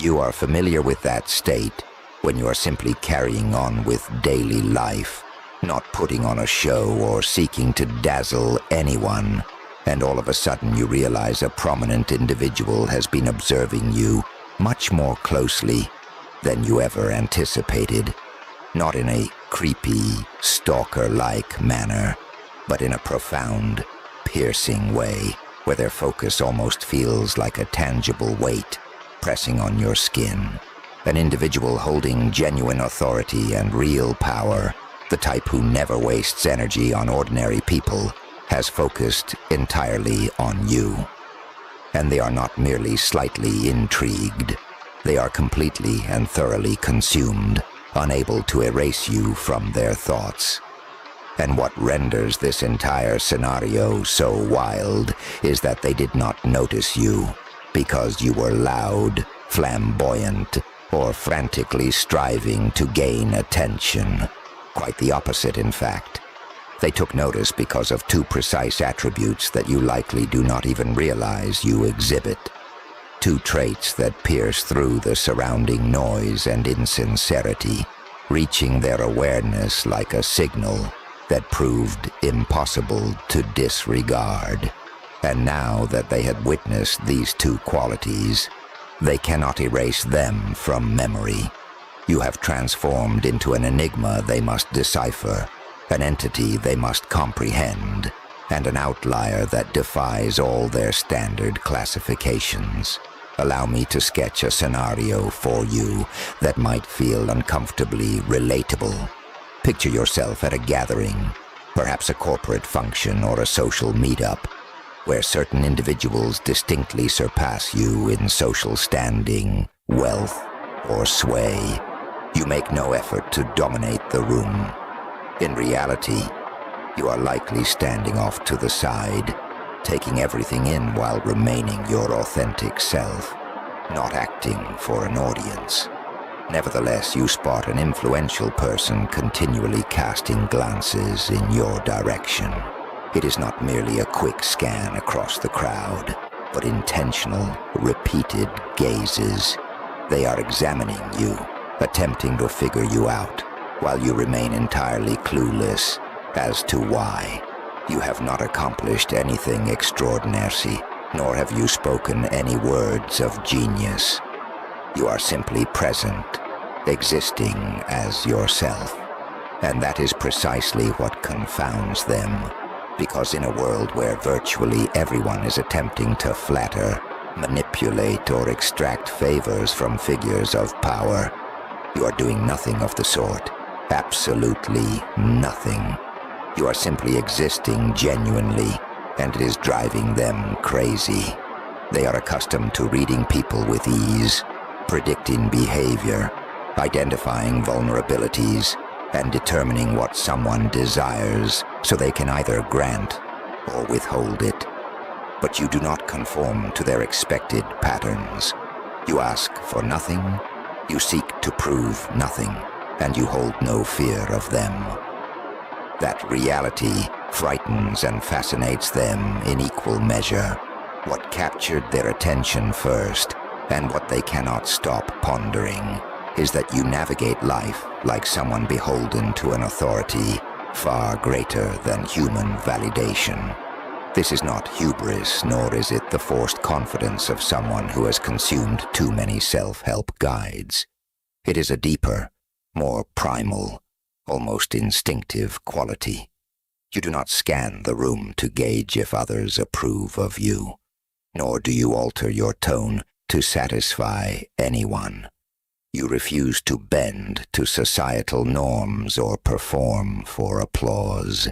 You are familiar with that state when you are simply carrying on with daily life, not putting on a show or seeking to dazzle anyone, and all of a sudden you realize a prominent individual has been observing you much more closely than you ever anticipated, not in a creepy, stalker-like manner, but in a profound, piercing way where their focus almost feels like a tangible weight pressing on your skin. An individual holding genuine authority and real power, the type who never wastes energy on ordinary people, has focused entirely on you. And they are not merely slightly intrigued. They are completely and thoroughly consumed, unable to erase you from their thoughts. And what renders this entire scenario so wild is that they did not notice you because you were loud, flamboyant, or frantically striving to gain attention. Quite the opposite, in fact. They took notice because of two precise attributes that you likely do not even realize you exhibit. Two traits that pierce through the surrounding noise and insincerity, reaching their awareness like a signal that proved impossible to disregard. And now that they had witnessed these two qualities, they cannot erase them from memory. You have transformed into an enigma they must decipher, an entity they must comprehend, and an outlier that defies all their standard classifications. Allow me to sketch a scenario for you that might feel uncomfortably relatable. Picture yourself at a gathering, perhaps a corporate function or a social meetup, where certain individuals distinctly surpass you in social standing, wealth, or sway. You make no effort to dominate the room. In reality, you are likely standing off to the side, taking everything in while remaining your authentic self, not acting for an audience. Nevertheless, you spot an influential person continually casting glances in your direction. It is not merely a quick scan across the crowd, but intentional, repeated gazes. They are examining you, attempting to figure you out, while you remain entirely clueless as to why. You have not accomplished anything extraordinary, nor have you spoken any words of genius. You are simply present, existing as yourself. And that is precisely what confounds them. Because in a world where virtually everyone is attempting to flatter, manipulate, or extract favors from figures of power, you are doing nothing of the sort. Absolutely nothing. You are simply existing genuinely, and it is driving them crazy. They are accustomed to reading people with ease, predicting behavior, identifying vulnerabilities, and determining what someone desires so they can either grant or withhold it. But you do not conform to their expected patterns. You ask for nothing, you seek to prove nothing, and you hold no fear of them. That reality frightens and fascinates them in equal measure. What captured their attention first, and what they cannot stop pondering, is that you navigate life like someone beholden to an authority far greater than human validation. This is not hubris, nor is it the forced confidence of someone who has consumed too many self-help guides. It is a deeper, more primal, almost instinctive quality. You do not scan the room to gauge if others approve of you, nor do you alter your tone to satisfy anyone. You refuse to bend to societal norms or perform for applause.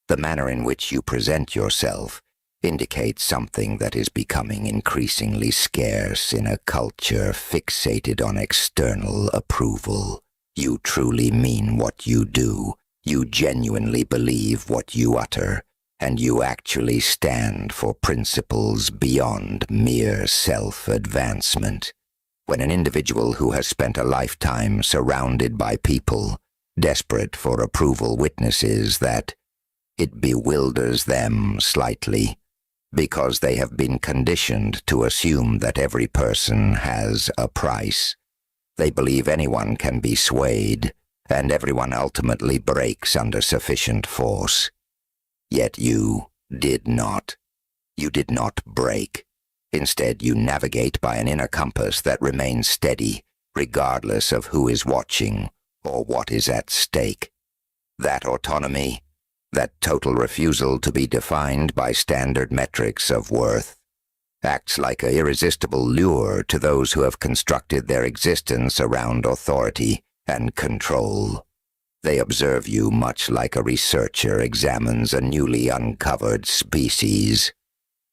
The manner in which you present yourself indicates something that is becoming increasingly scarce in a culture fixated on external approval. You truly mean what you do, you genuinely believe what you utter, and you actually stand for principles beyond mere self-advancement. When an individual who has spent a lifetime surrounded by people, desperate for approval, witnesses that, it bewilders them slightly. because they have been conditioned to assume that every person has a price. They believe anyone can be swayed, and everyone ultimately breaks under sufficient force. Yet you did not. You did not break. Instead, you navigate by an inner compass that remains steady, regardless of who is watching or what is at stake. That autonomy, that total refusal to be defined by standard metrics of worth, acts like an irresistible lure to those who have constructed their existence around authority and control. They observe you much like a researcher examines a newly uncovered species.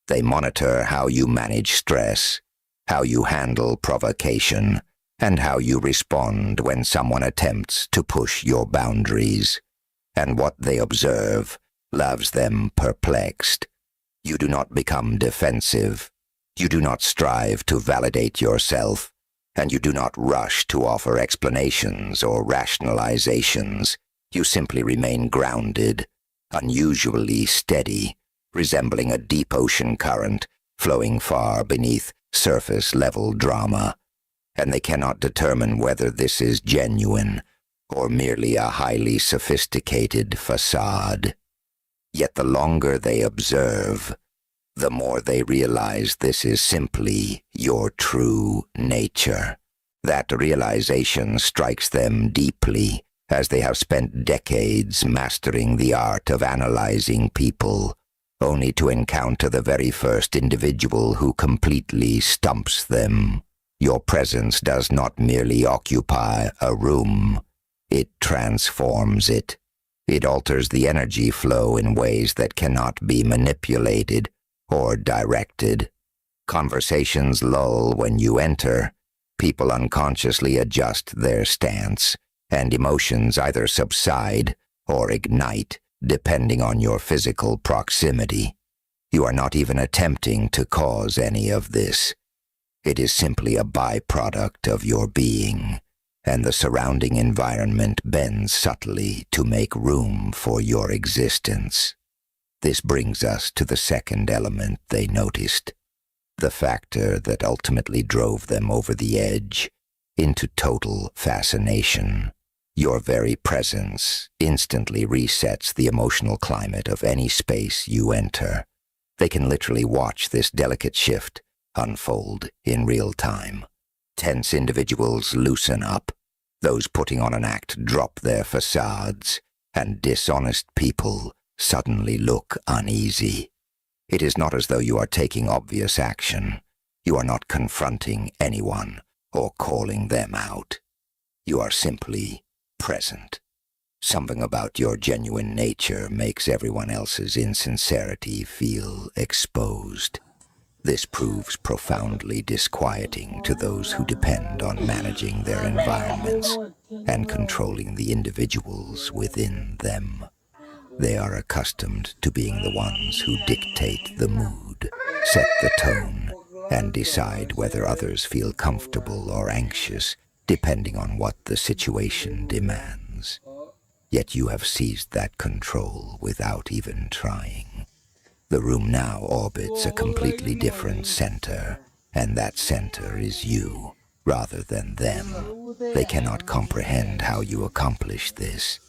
They monitor how you manage stress, how you handle provocation, and how you respond when someone attempts to push your boundaries. And what they observe leaves them perplexed. You do not become defensive. You do not strive to validate yourself, and you do not rush to offer explanations or rationalizations. You simply remain grounded, unusually steady, resembling a deep ocean current flowing far beneath surface-level drama. And they cannot determine whether this is genuine or merely a highly sophisticated facade. Yet the longer they observe, the more they realize this is simply your true nature. That realization strikes them deeply, as they have spent decades mastering the art of analyzing people, only to encounter the very first individual who completely stumps them. Your presence does not merely occupy a room, it transforms it. It alters the energy flow in ways that cannot be manipulated or directed. Conversations lull when you enter. People unconsciously adjust their stance, and emotions either subside or ignite, depending on your physical proximity. You are not even attempting to cause any of this. It is simply a byproduct of your being, and the surrounding environment bends subtly to make room for your existence. This brings us to the second element they noticed, the factor that ultimately drove them over the edge into total fascination. Your very presence instantly resets the emotional climate of any space you enter. They can literally watch this delicate shift unfold in real time. Tense individuals loosen up. Those putting on an act drop their facades, and dishonest people suddenly look uneasy. It is not as though you are taking obvious action. You are not confronting anyone or calling them out. You are simply present. Something about your genuine nature makes everyone else's insincerity feel exposed. This proves profoundly disquieting to those who depend on managing their environments and controlling the individuals within them. They are accustomed to being the ones who dictate the mood, set the tone, and decide whether others feel comfortable or anxious, depending on what the situation demands. Yet you have seized that control without even trying. The room now orbits a completely different center, and that center is you, rather than them. They cannot comprehend how you accomplish this.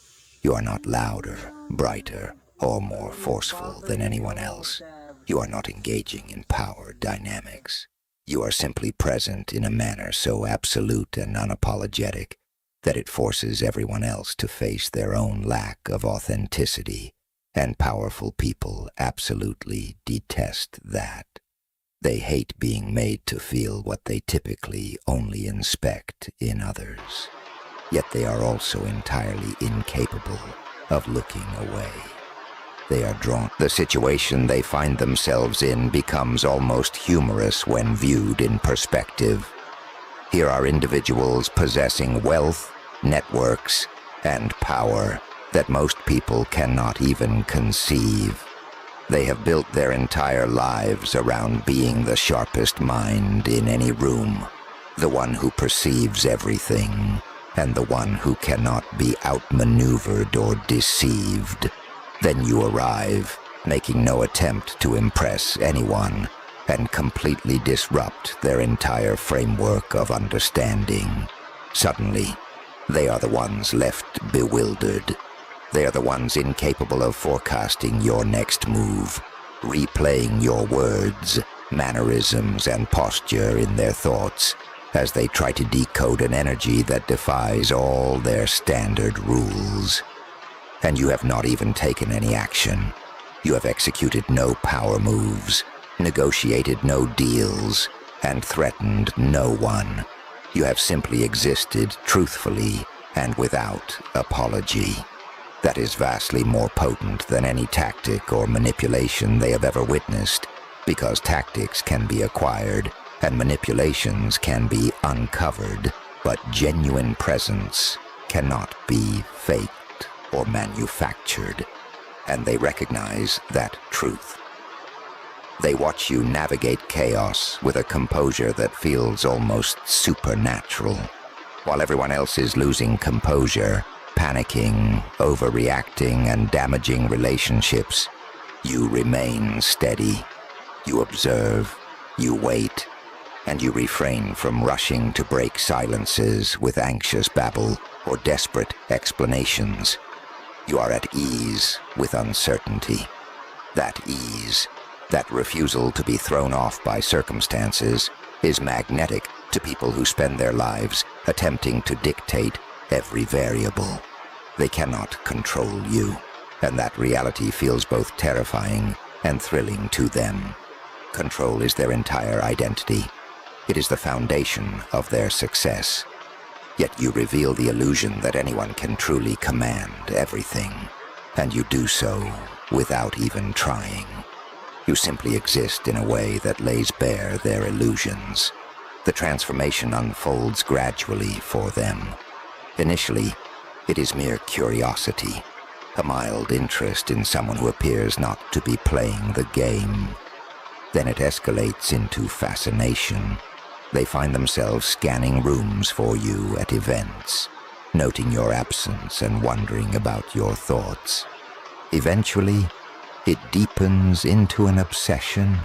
You are not louder, brighter, or more forceful than anyone else. You are not engaging in power dynamics. You are simply present in a manner so absolute and unapologetic that it forces everyone else to face their own lack of authenticity, and powerful people absolutely detest that. They hate being made to feel what they typically only inspect in others. Yet they are also entirely incapable of looking away. They are drawn. The situation they find themselves in becomes almost humorous when viewed in perspective. Here are individuals possessing wealth, networks, and power that most people cannot even conceive. They have built their entire lives around being the sharpest mind in any room, the one who perceives everything, and the one who cannot be outmaneuvered or deceived. Then you arrive, making no attempt to impress anyone, and completely disrupt their entire framework of understanding. Suddenly, they are the ones left bewildered. They are the ones incapable of forecasting your next move, replaying your words, mannerisms, and posture in their thoughts as they try to decode an energy that defies all their standard rules. And you have not even taken any action. You have executed no power moves, negotiated no deals, and threatened no one. You have simply existed truthfully and without apology. That is vastly more potent than any tactic or manipulation they have ever witnessed, because tactics can be acquired and manipulations can be uncovered, but genuine presence cannot be faked or manufactured, and they recognize that truth. They watch you navigate chaos with a composure that feels almost supernatural. While everyone else is losing composure, panicking, overreacting, and damaging relationships, you remain steady. You observe, you wait, and you refrain from rushing to break silences with anxious babble or desperate explanations. You are at ease with uncertainty. That ease, that refusal to be thrown off by circumstances, is magnetic to people who spend their lives attempting to dictate every variable. They cannot control you, and that reality feels both terrifying and thrilling to them. Control is their entire identity. It is the foundation of their success. Yet you reveal the illusion that anyone can truly command everything, and you do so without even trying. You simply exist in a way that lays bare their illusions. The transformation unfolds gradually for them. Initially, it is mere curiosity, a mild interest in someone who appears not to be playing the game. Then it escalates into fascination. They find themselves scanning rooms for you at events, noting your absence and wondering about your thoughts. Eventually, it deepens into an obsession.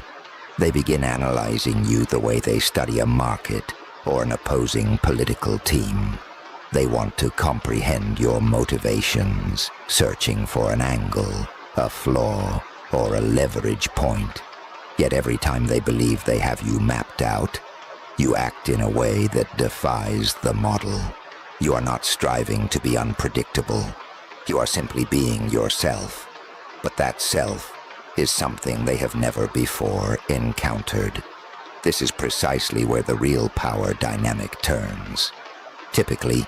They begin analyzing you the way they study a market or an opposing political team. They want to comprehend your motivations, searching for an angle, a flaw, or a leverage point. Yet every time they believe they have you mapped out, you act in a way that defies the model. You are not striving to be unpredictable. You are simply being yourself. But that self is something they have never before encountered. This is precisely where the real power dynamic turns. Typically,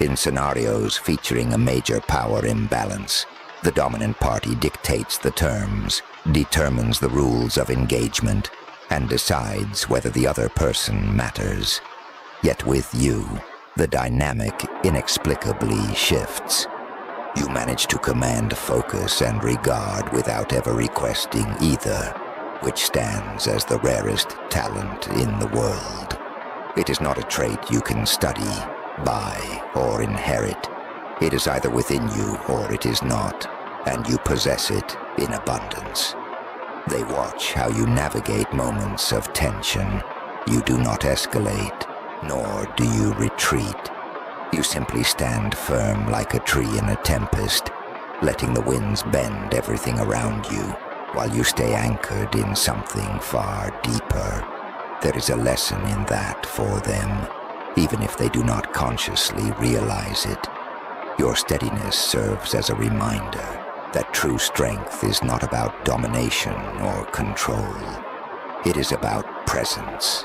in scenarios featuring a major power imbalance, the dominant party dictates the terms, determines the rules of engagement, and decides whether the other person matters. Yet with you, the dynamic inexplicably shifts. You manage to command focus and regard without ever requesting either, which stands as the rarest talent in the world. It is not a trait you can study, buy, or inherit. It is either within you or it is not, and you possess it in abundance. They watch how you navigate moments of tension. You do not escalate, nor do you retreat. You simply stand firm like a tree in a tempest, letting the winds bend everything around you, while you stay anchored in something far deeper. There is a lesson in that for them, even if they do not consciously realize it. Your steadiness serves as a reminder that true strength is not about domination or control. It is about presence.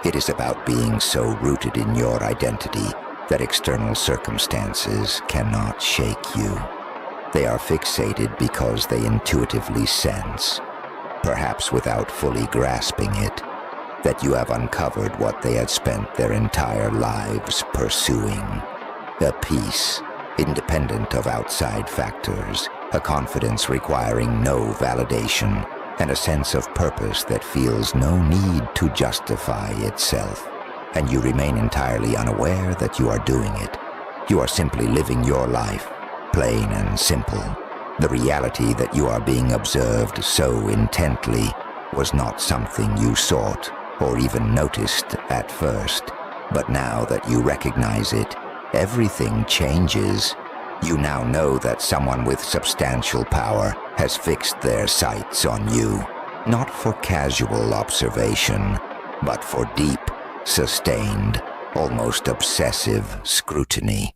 It is about being so rooted in your identity that external circumstances cannot shake you. They are fixated because they intuitively sense, perhaps without fully grasping it, that you have uncovered what they had spent their entire lives pursuing. A peace, independent of outside factors, a confidence requiring no validation, and a sense of purpose that feels no need to justify itself. And you remain entirely unaware that you are doing it. You are simply living your life, plain and simple, The reality that you are being observed so intently was not something you sought or even noticed at first. But now that you recognize it, everything changes. You now know that someone with substantial power has fixed their sights on you, not for casual observation, but for deep, sustained, almost obsessive scrutiny.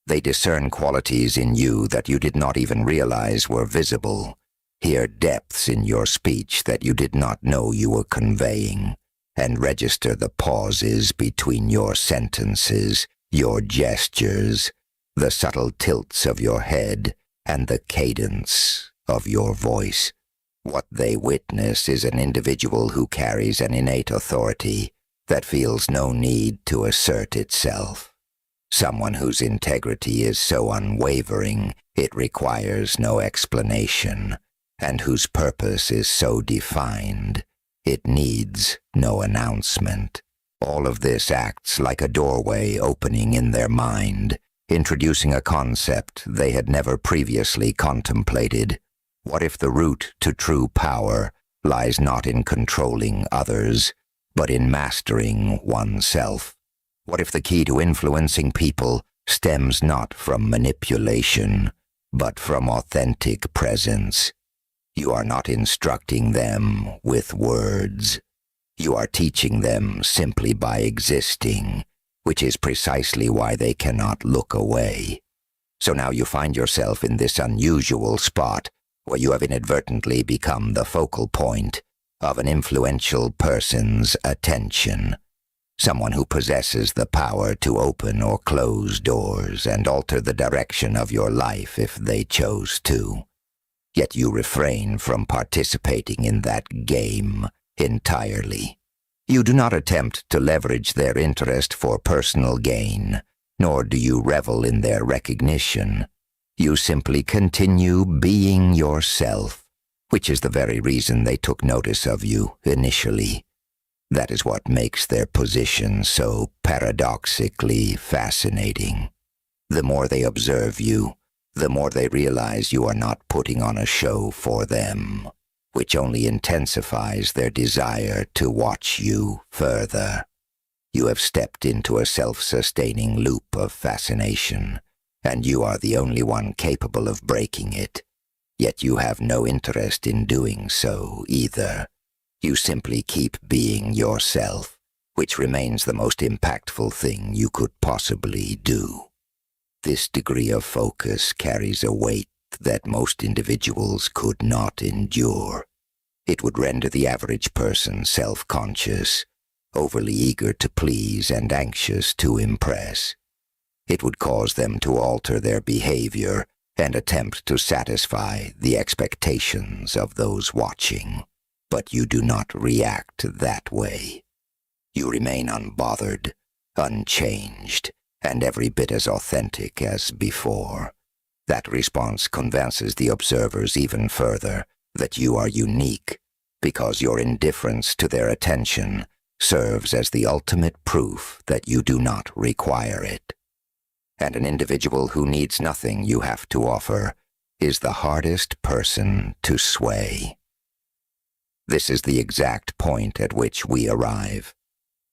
They discern qualities in you that you did not even realize were visible, hear depths in your speech that you did not know you were conveying, and register the pauses between your sentences, your gestures, the subtle tilts of your head, and the cadence of your voice. What they witness is an individual who carries an innate authority that feels no need to assert itself. Someone whose integrity is so unwavering it requires no explanation, and whose purpose is so defined it needs no announcement. All of this acts like a doorway opening in their mind, introducing a concept they had never previously contemplated. What if the route to true power lies not in controlling others, but in mastering oneself? What if the key to influencing people stems not from manipulation, but from authentic presence? You are not instructing them with words. You are teaching them simply by existing, which is precisely why they cannot look away. So now you find yourself in this unusual spot where you have inadvertently become the focal point of an influential person's attention. Someone who possesses the power to open or close doors and alter the direction of your life if they chose to. Yet you refrain from participating in that game entirely. You do not attempt to leverage their interest for personal gain, nor do you revel in their recognition. You simply continue being yourself, which is the very reason they took notice of you initially. That is what makes their position so paradoxically fascinating. The more they observe you, the more they realize you are not putting on a show for them, which only intensifies their desire to watch you further. You have stepped into a self-sustaining loop of fascination, and you are the only one capable of breaking it. Yet you have no interest in doing so either. You simply keep being yourself, which remains the most impactful thing you could possibly do. This degree of focus carries a weight that most individuals could not endure. It would render the average person self-conscious, overly eager to please and anxious to impress. It would cause them to alter their behavior and attempt to satisfy the expectations of those watching. But you do not react that way. You remain unbothered, unchanged, and every bit as authentic as before. That response convinces the observers even further that you are unique, because your indifference to their attention serves as the ultimate proof that you do not require it. And an individual who needs nothing you have to offer is the hardest person to sway. This is the exact point at which we arrive.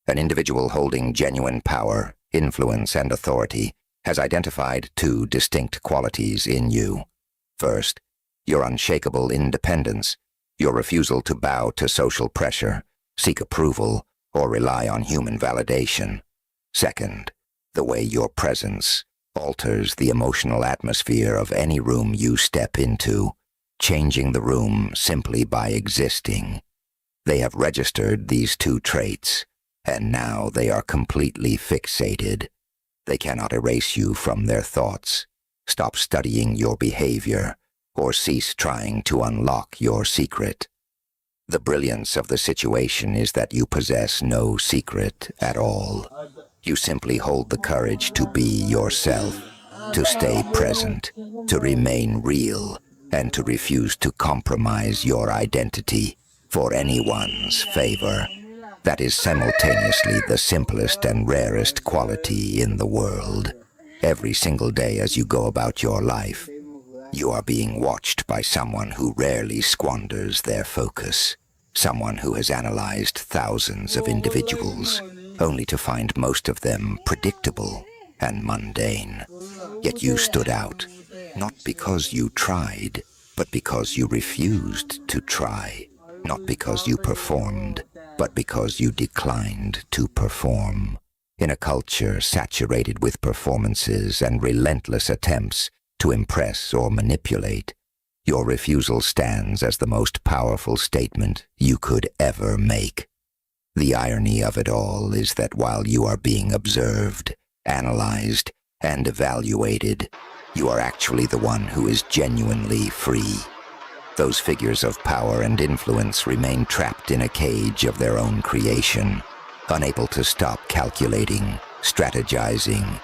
An individual holding genuine power, influence, and authority has identified two distinct qualities in you. First, your unshakable independence, your refusal to bow to social pressure, seek approval, or rely on human validation. Second, the way your presence alters the emotional atmosphere of any room you step into, changing the room simply by existing. They have registered these two traits, and now they are completely fixated. They cannot erase you from their thoughts, stop studying your behavior, or cease trying to unlock your secret. The brilliance of the situation is that you possess no secret at all. You simply hold the courage to be yourself, to stay present, to remain real, and to refuse to compromise your identity for anyone's favor. That is simultaneously the simplest and rarest quality in the world. Every single day as you go about your life, You are being watched by someone who rarely squanders their focus. Someone who has analyzed thousands of individuals, only to find most of them predictable and mundane. Yet you stood out, not because you tried, but because you refused to try. Not because you performed, but because you declined to perform. In a culture saturated with performances and relentless attempts to impress or manipulate, your refusal stands as the most powerful statement you could ever make. The irony of it all is that while you are being observed, analyzed, and evaluated, you are actually the one who is genuinely free. Those figures of power and influence remain trapped in a cage of their own creation, unable to stop calculating, strategizing,